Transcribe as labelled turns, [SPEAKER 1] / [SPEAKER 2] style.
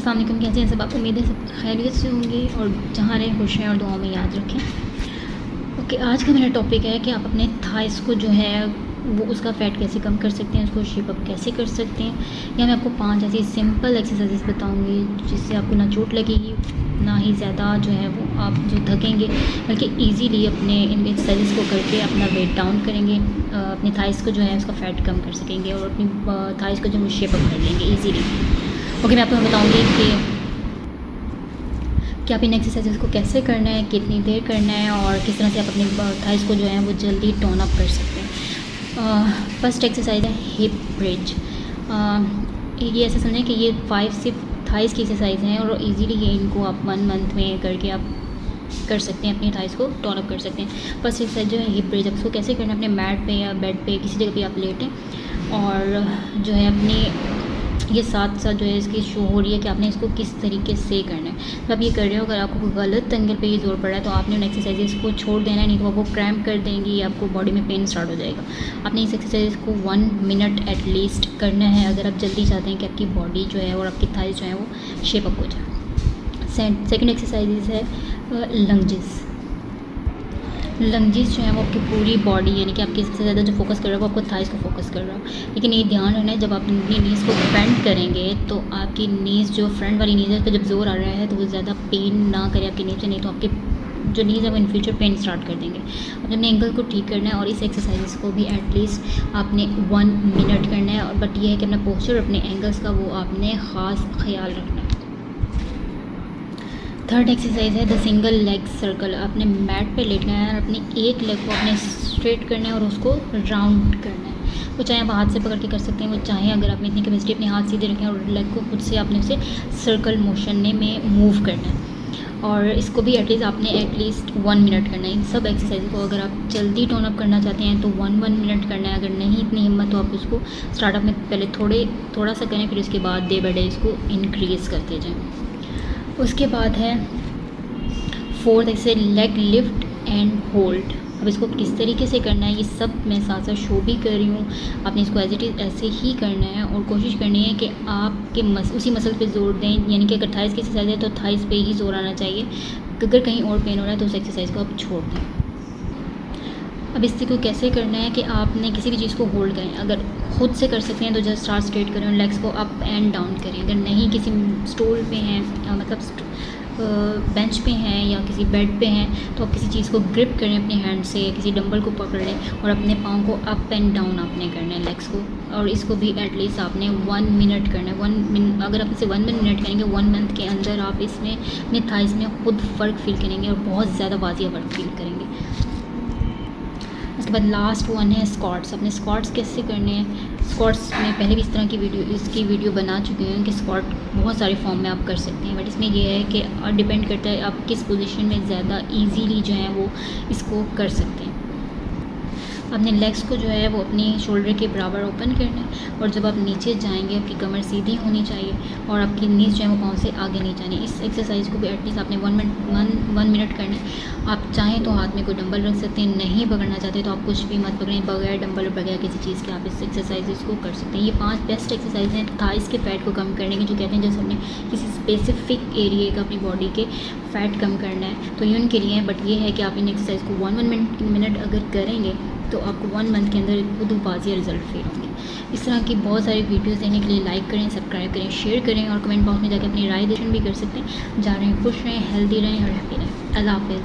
[SPEAKER 1] अस्सलाम वालेकुम, कैसे हैं सब आप? उम्मीद है सब खैरियत से होंगे और जहाँ रहें खुश रहें और दुआओं में याद रखें। ओके, आज का मेरा टॉपिक है कि आप अपने थाइस को जो है वो उसका फ़ैट कैसे कम कर सकते हैं, उसको शेप अप कैसे कर सकते हैं। या मैं आपको 5 ऐसी सिंपल एक्सरसाइजेस बताऊंगी जिससे आपको ना चोट लगेगी, ना ही ज़्यादा जो है वो आप जो थकेंगे, बल्कि ईजीली अपने इन एक्सरसाइजेस को करके अपना वेट डाउन करेंगे, अपने थाइस को जो है उसका फ़ैट कम कर सकेंगे और अपनी थाइस को जो है शेप अप कर लेंगे ईजीली। ओके, मैं आपको बताऊंगी कि आप इन एक्सरसाइजेस को कैसे करना है, कितनी देर करना है और किस तरह से आप अपनी थाइस को जो है वो जल्दी टोन अप कर सकते हैं। फर्स्ट एक्सरसाइज है हिप ब्रिज। ये ऐसा समझें कि ये 5 सिर्फ थाइस की एक्सरसाइज हैं और इजीली ये इनको आप 1 मंथ में करके आप कर सकते हैं, अपनी थाइस को टोन अप कर सकते हैं। फर्स्ट एक्सरसाइज जो है हिप ब्रिज। अब इसको कैसे करना है, अपने मैट पे या बेड पे किसी जगह पे आप लेटें और जो है अपनी ये साथ साथ जो है इसकी शो हो रही है कि आपने इसको किस तरीके से करना है। तो आप ये कर रहे हो, अगर आपको गलत एंगल पे ये जोर पड़ रहा है तो आपने उन एक्सरसाइजेस को छोड़ देना है, नहीं तो आपको क्रैम्प कर देंगी, आपको बॉडी में पेन स्टार्ट हो जाएगा। आपने इस एक्सरसाइज को 1 मिनट एटलीस्ट करना है अगर आप जल्दी चाहते हैं कि आपकी बॉडी जो है और आपकी थाइस जो है वो शेप अप हो जाए। सेकेंड एक्सरसाइज है लंजेस। लंजेस जो है वो आपकी पूरी बॉडी यानी कि आपकी सबसे ज़्यादा जो फोकस कर रहा है वो आपको थाइस को फोकस कर रहा है। लेकिन ये ध्यान रखना है, जब आप अपनी नीज़ को बेंड करेंगे तो आपकी नीज़ जो फ्रंट वाली नीज़ है उस पर जब जोर आ रहा है तो वो ज़्यादा पेन ना करे आपकी नीज़ से, नहीं तो आपके जो नीज़ है वो इन फ्यूचर पेन स्टार्ट कर देंगे। अपने एंगल को ठीक करना है और इस एक्सरसाइज को भी एटलीस्ट आपने 1 मिनट करना है। बट ये है कि अपना पोस्चर, अपने एंगल्स का वो आपने ख़ास ख्याल रखना है। थर्ड एक्सरसाइज है द सिंगल लेग सर्कल। आपने मैट पे लेटना है और अपनी एक लेग को आपने स्ट्रेट करना है और उसको राउंड करना है। वो चाहे आप हाथ से पकड़ के कर सकते हैं, वो चाहे अगर आपने इतनी कैपेसिटी अपने हाथ सीधे रखें और लेग को खुद से आपने उसे सर्कल मोशन में मूव करना है। और इसको भी एटलीस्ट 1 मिनट करना है। इन सब एक्सरसाइज को अगर आप जल्दी टोन अप करना चाहते हैं तो 1 मिनट करना है। अगर नहीं इतनी हिम्मत तो आप उसको स्टार्टअप में पहले थोड़ा सा करें, फिर उसके बाद डे बाई डे इसको इंक्रीज़ करते जाएँ। उसके बाद है fourth exercise leg lift and hold. अब इसको किस तरीके से करना है ये सब मैं साथ साथ शो भी कर रही हूँ। आपने इसको एज इट इज़ ऐसे ही करना है और कोशिश करनी है कि आपके उसी मसल पे जोर दें, यानी कि अगर थाइस की एक्सरसाइज है तो थाइस पे ही जोर आना चाहिए। अगर कहीं और पेन हो रहा है तो उस एक्सरसाइज को आप छोड़ दें। अब इससे को कैसे करना है कि आपने किसी भी चीज़ को होल्ड करें। अगर खुद से कर सकते हैं तो जस्ट स्टार्ट स्ट्रेट करें और लेग्स को अप एंड डाउन करें। अगर नहीं किसी स्टूल पे हैं मतलब बेंच पे हैं या किसी बेड पे हैं तो आप किसी चीज़ को ग्रिप करें अपने हैंड से, किसी डंबल को पकड़ लें और अपने पाँव को अप एंड डाउन आपने करना है लेग्स को। और इसको भी एटलीस्ट आपने 1 मिनट करना है। 1 मिनट अगर आप इसे 1 मिनट करेंगे 1 मंथ के अंदर आप इसमें अपने थाइस में खुद फ़र्क फील करेंगे और बहुत ज़्यादा वाजिया फ़र्क फील करेंगे। उसके बाद लास्ट वन है स्क्वाट्स। अपने स्क्वाट्स कैसे करने हैं। स्क्वाट्स में पहले भी इस तरह की इसकी वीडियो बना चुकी हूँ कि स्क्वाट बहुत सारे फॉर्म में आप कर सकते हैं, बट इसमें यह है कि डिपेंड करता है आप किस पोजीशन में ज़्यादा इजीली जो है वो इसको कर सकते हैं। अपने लेग्स को जो है वो अपनी शोल्डर के बराबर ओपन करना है और जब आप नीचे जाएंगे आपकी कमर सीधी होनी चाहिए और आपकी नीज जो है वो पाँव से आगे नहीं जानी। इस एक्सरसाइज को भी एटलीस्ट आपने 1 मिनट करना है। आप चाहें तो हाथ में कोई डंबल रख सकते हैं, नहीं पकड़ना चाहते तो आप कुछ भी मत पकड़ें, बगैर डंबल और बगैर किसी चीज़ के आप इस एक्सरसाइज को कर सकते हैं। ये 5 बेस्ट एक्सरसाइज हैं थाइस के फ़ैट को कम करने के, जो कहते हैं जैसे हमने किसी स्पेसिफिक एरिए का अपनी बॉडी के फ़ैट कम करना है तो ये उनके लिए है। बट ये है कि आप इन एक्सरसाइज को 1 मिनट अगर करेंगे तो आपको 1 मंथ के अंदर खुद वाजिया रिजल्ट फील होंगे। इस तरह की बहुत सारी वीडियोस देखने के लिए लाइक करें, सब्सक्राइब करें, शेयर करें और कमेंट बॉक्स में जाकर अपनी राय देशन भी कर सकते हैं। जा रहे हैं खुश रहें, हेल्दी रहें और हैप्पी रहें। अल्लाह हाफ़िज़।